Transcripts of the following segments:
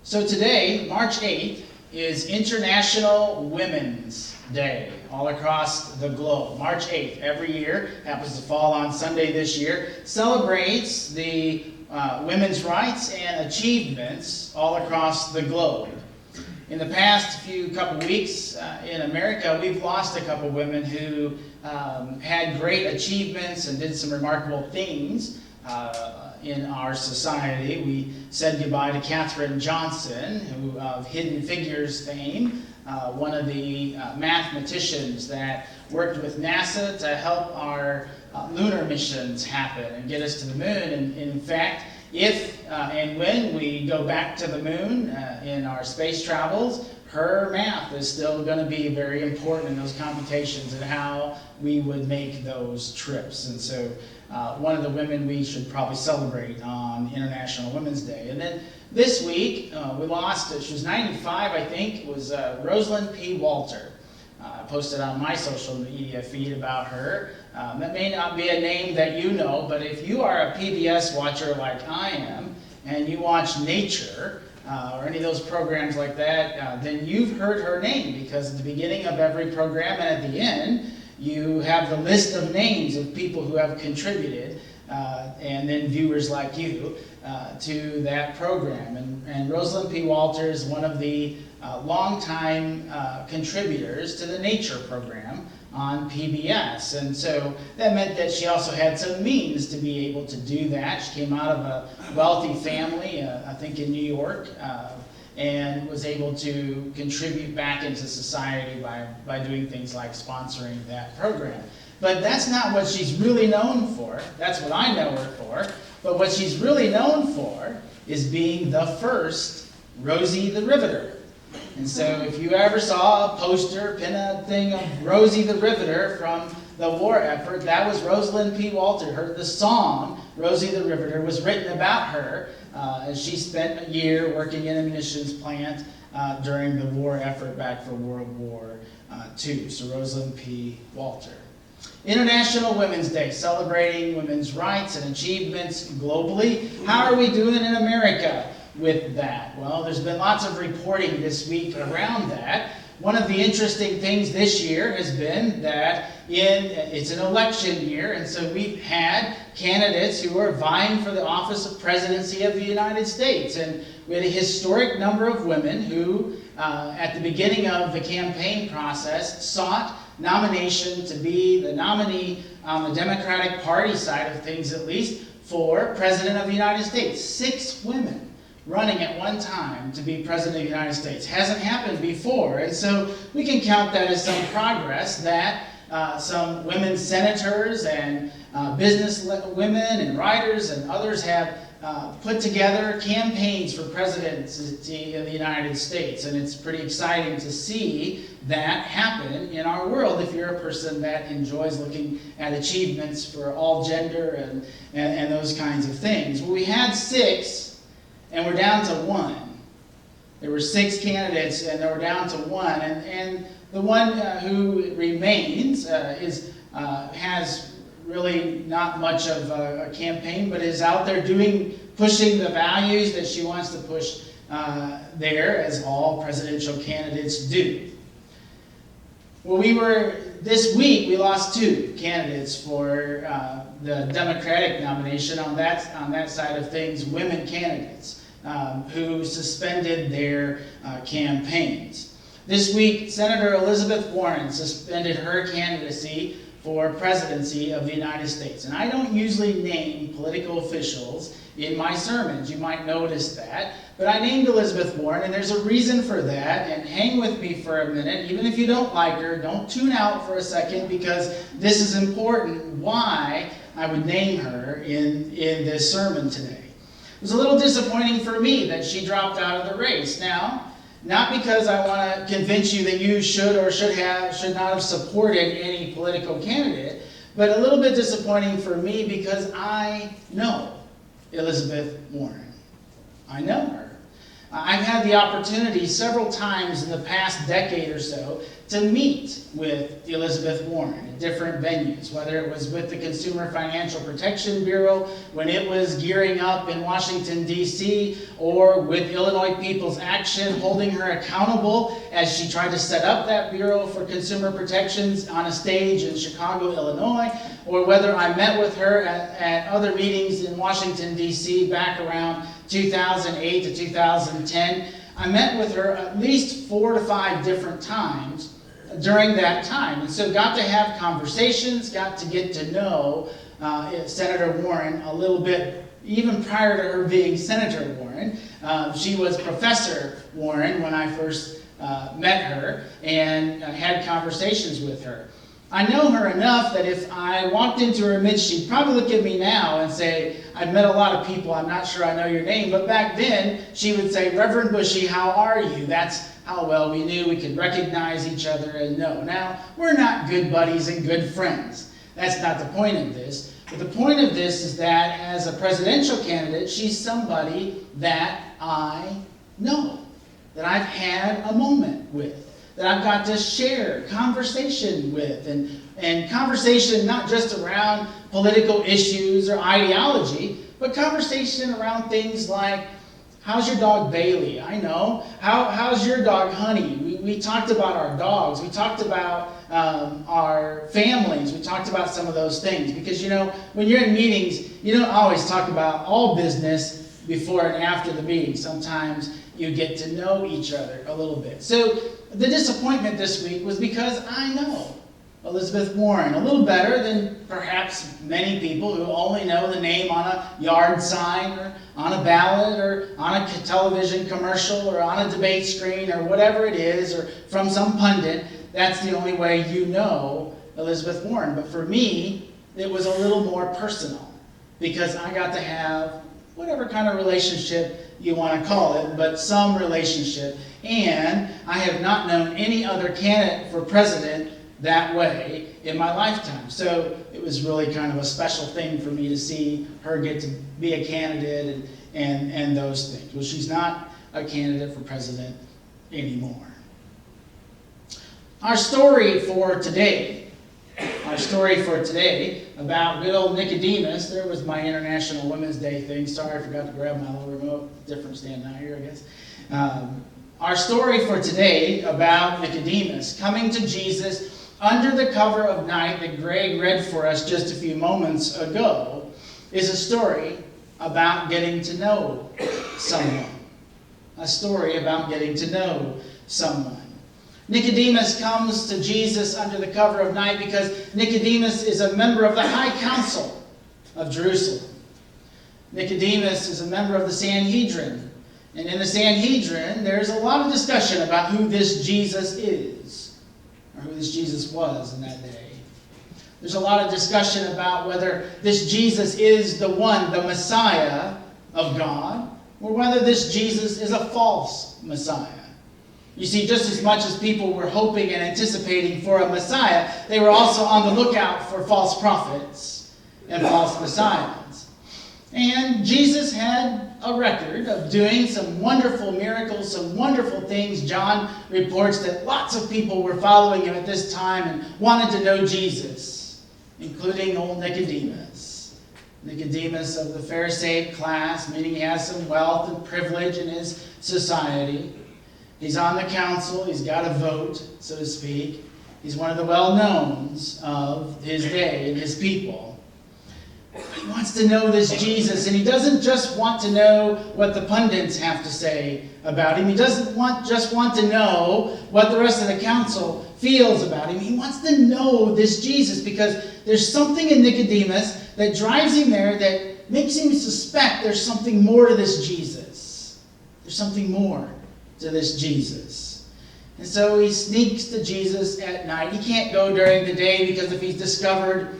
So today, March 8th, is International Women's Day all across the globe. March 8th, every year, happens to fall on Sunday this year, celebrates the women's rights and achievements all across the globe. In the past couple weeks in America, we've lost a couple women who had great achievements and did some remarkable things in our society. We said goodbye to Katherine Johnson, who of Hidden Figures fame, one of the mathematicians that worked with NASA to help our lunar missions happen and get us to the moon. And in fact, if and when we go back to the moon in our space travels, her math is still going to be very important in those computations and how we would make those trips. And so one of the women we should probably celebrate on International Women's Day. And then this week, we lost, she was 95, I think, it was Rosalind P. Walter. I posted on my social media feed about her. That may not be a name that you know, but if you are a PBS watcher like I am, and you watch Nature, or any of those programs like that, then you've heard her name, because at the beginning of every program and at the end, you have the list of names of people who have contributed, and then viewers like you, to that program. And Rosalind P. Walter is one of the longtime contributors to the Nature program on PBS. And so that meant that she also had some means to be able to do that. She came out of a wealthy family, I think in New York, and was able to contribute back into society by doing things like sponsoring that program. But that's not what she's really known for. That's what I know her for. But what she's really known for is being the first Rosie the Riveter. And so if you ever saw a poster, pin a thing of Rosie the Riveter from the war effort, that was Rosalind P. Walter. The song, Rosie the Riveter, was written about her as she spent a year working in a munitions plant during the war effort back for World War II. So Rosalind P. Walter. International Women's Day, celebrating women's rights and achievements globally. How are we doing in America with that? Well, there's been lots of reporting this week around that. One of the interesting things this year has been that it's an election year, and so we've had candidates who are vying for the office of presidency of the United States. And we had a historic number of women who, at the beginning of the campaign process, sought nomination to be the nominee on the Democratic Party side of things, at least, for President of the United States. 6 women running at one time to be President of the United States. Hasn't happened before. And so we can count that as some progress that some women senators and business women and writers and others have put together campaigns for presidency of the United States. And it's pretty exciting to see that happen in our world if you're a person that enjoys looking at achievements for all gender and those kinds of things. Well, we had 6, and we're down to 1. There were 6 candidates, and we're down to 1. And the one who remains has really not much of a campaign, but is out there pushing the values that she wants to push there, as all presidential candidates do. Well, this week we lost 2 candidates for the Democratic nomination on that side of things, women candidates who suspended their campaigns. This week, Senator Elizabeth Warren suspended her candidacy for presidency of the United States. And I don't usually name political officials in my sermons. You might notice that. But I named Elizabeth Warren, and there's a reason for that. And hang with me for a minute. Even if you don't like her, don't tune out for a second, because this is important why I would name her in this sermon today. It was a little disappointing for me that she dropped out of the race. Now, not because I want to convince you that you should not have supported any political candidate, but a little bit disappointing for me because I know Elizabeth Warren. I know her. I've had the opportunity several times in the past decade or so to meet with Elizabeth Warren at different venues, whether it was with the Consumer Financial Protection Bureau when it was gearing up in Washington, D.C., or with Illinois People's Action holding her accountable as she tried to set up that Bureau for Consumer Protections on a stage in Chicago, Illinois, or whether I met with her at other meetings in Washington, D.C. back around 2008 to 2010. I met with her at least 4 to 5 different times during that time. And so got to have conversations, got to get to know Senator Warren a little bit, even prior to her being Senator Warren. She was Professor Warren when I first met her and had conversations with her. I know her enough that if I walked into her midst, she'd probably look at me now and say, I've met a lot of people, I'm not sure I know your name. But back then, she would say, Reverend Bushy, how are you? That's how well we knew we could recognize each other and know. Now, we're not good buddies and good friends. That's not the point of this. But the point of this is that as a presidential candidate, she's somebody that I know, that I've had a moment with, that I've got to share conversation with, and conversation not just around political issues or ideology, but conversation around things like, how's your dog Bailey? I know. How's your dog Honey? We talked about our dogs. We talked about our families. We talked about some of those things. Because, when you're in meetings, you don't always talk about all business before and after the meeting. Sometimes you get to know each other a little bit. So the disappointment this week was because I know Elizabeth Warren a little better than perhaps many people who only know the name on a yard sign or on a ballot or on a television commercial or on a debate screen or whatever it is, or from some pundit. That's the only way you know Elizabeth Warren. But for me, it was a little more personal because I got to have whatever kind of relationship you want to call it, but some relationship. And I have not known any other candidate for president that way in my lifetime. So it was really kind of a special thing for me to see her get to be a candidate and those things. Well, she's not a candidate for president anymore. Our story for today about good old Nicodemus. There was my International Women's Day thing. Sorry, I forgot to grab my little remote. Different stand out here, I guess. Our story for today about Nicodemus coming to Jesus under the cover of night that Greg read for us just a few moments ago is a story about getting to know someone. A story about getting to know someone. Nicodemus comes to Jesus under the cover of night because Nicodemus is a member of the High Council of Jerusalem. Nicodemus is a member of the Sanhedrin. And in the Sanhedrin, there's a lot of discussion about who this Jesus is, or who this Jesus was in that day. There's a lot of discussion about whether this Jesus is the one, the Messiah of God, or whether this Jesus is a false Messiah. You see, just as much as people were hoping and anticipating for a Messiah, they were also on the lookout for false prophets and false messiahs. And Jesus had a record of doing some wonderful miracles, some wonderful things. John reports that lots of people were following him at this time and wanted to know Jesus, including old Nicodemus. Nicodemus of the Pharisaic class, meaning he has some wealth and privilege in his society. He's on the council. He's got a vote, so to speak. He's one of the well-knowns of his day and his people. But he wants to know this Jesus, and he doesn't just want to know what the pundits have to say about him. He doesn't just want to know what the rest of the council feels about him. He wants to know this Jesus because there's something in Nicodemus that drives him there that makes him suspect there's something more to this Jesus. There's something more to this Jesus. And so he sneaks to Jesus at night. He can't go during the day because if he's discovered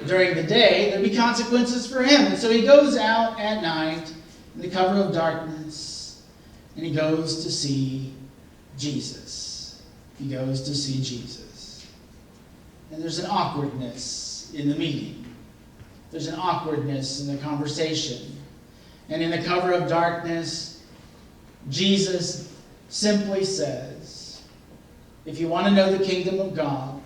during the day, there'd be consequences for him. And so he goes out at night in the cover of darkness and he goes to see Jesus. He goes to see Jesus. And there's an awkwardness in the meeting. There's an awkwardness in the conversation. And in the cover of darkness, Jesus simply says, if you want to know the kingdom of God,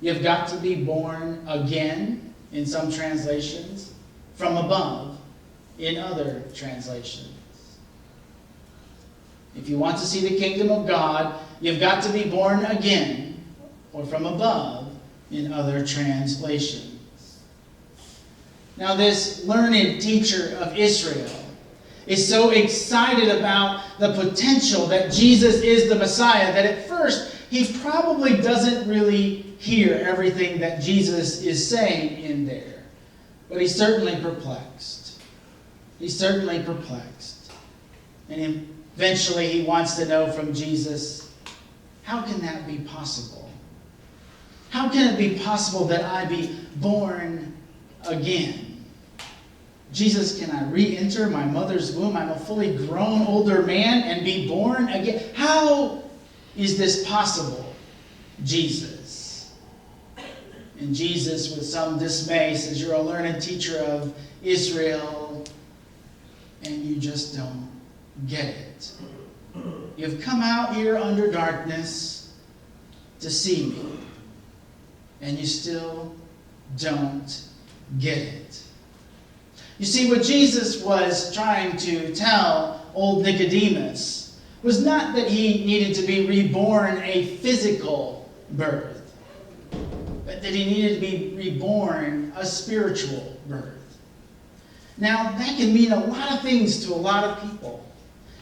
you've got to be born again, in some translations, from above, in other translations. If you want to see the kingdom of God, you've got to be born again, or from above, in other translations. Now, this learned teacher of Israel is so excited about the potential that Jesus is the Messiah that at first he probably doesn't really hear everything that Jesus is saying in there. But he's certainly perplexed. He's certainly perplexed. And eventually he wants to know from Jesus, how can that be possible? How can it be possible that I be born again? Jesus, can I re-enter my mother's womb? I'm a fully grown older man and be born again. How is this possible, Jesus? And Jesus, with some dismay, says, you're a learned teacher of Israel, and you just don't get it. You've come out here under darkness to see me, and you still don't get it. You see, what Jesus was trying to tell old Nicodemus was not that he needed to be reborn a physical birth, but that he needed to be reborn a spiritual birth. Now, that can mean a lot of things to a lot of people.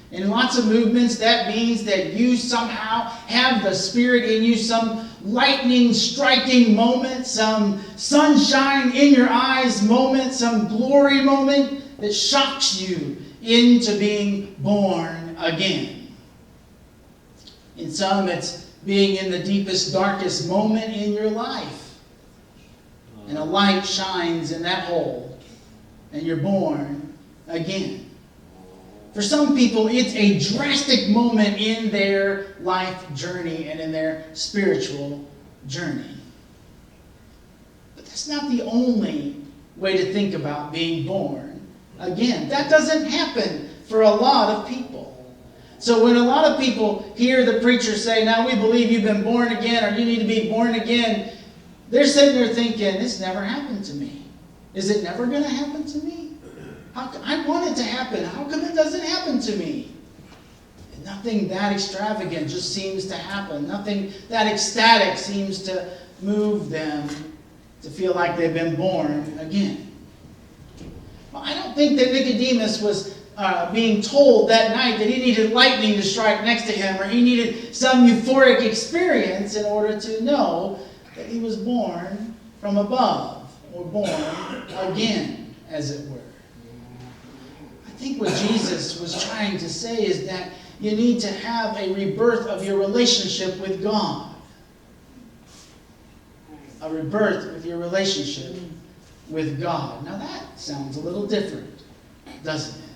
In lots of movements, that means that you somehow have the Spirit in you, some lightning striking moment, some sunshine in your eyes moment, some glory moment that shocks you into being born again. In some, it's being in the deepest, darkest moment in your life, and a light shines in that hole, and you're born again. For some people, it's a drastic moment in their life journey and in their spiritual journey. But that's not the only way to think about being born again. That doesn't happen for a lot of people. So when a lot of people hear the preacher say, now we believe you've been born again, or you need to be born again, they're sitting there thinking, this never happened to me. Is it never going to happen to me? I want it to happen. How come it doesn't happen to me? And nothing that extravagant just seems to happen. Nothing that ecstatic seems to move them to feel like they've been born again. Well, I don't think that Nicodemus was being told that night that he needed lightning to strike next to him, or he needed some euphoric experience in order to know that he was born from above, or born again, as it were. I think what Jesus was trying to say is that you need to have a rebirth of your relationship with God. A rebirth with your relationship with God. Now that sounds a little different, doesn't it?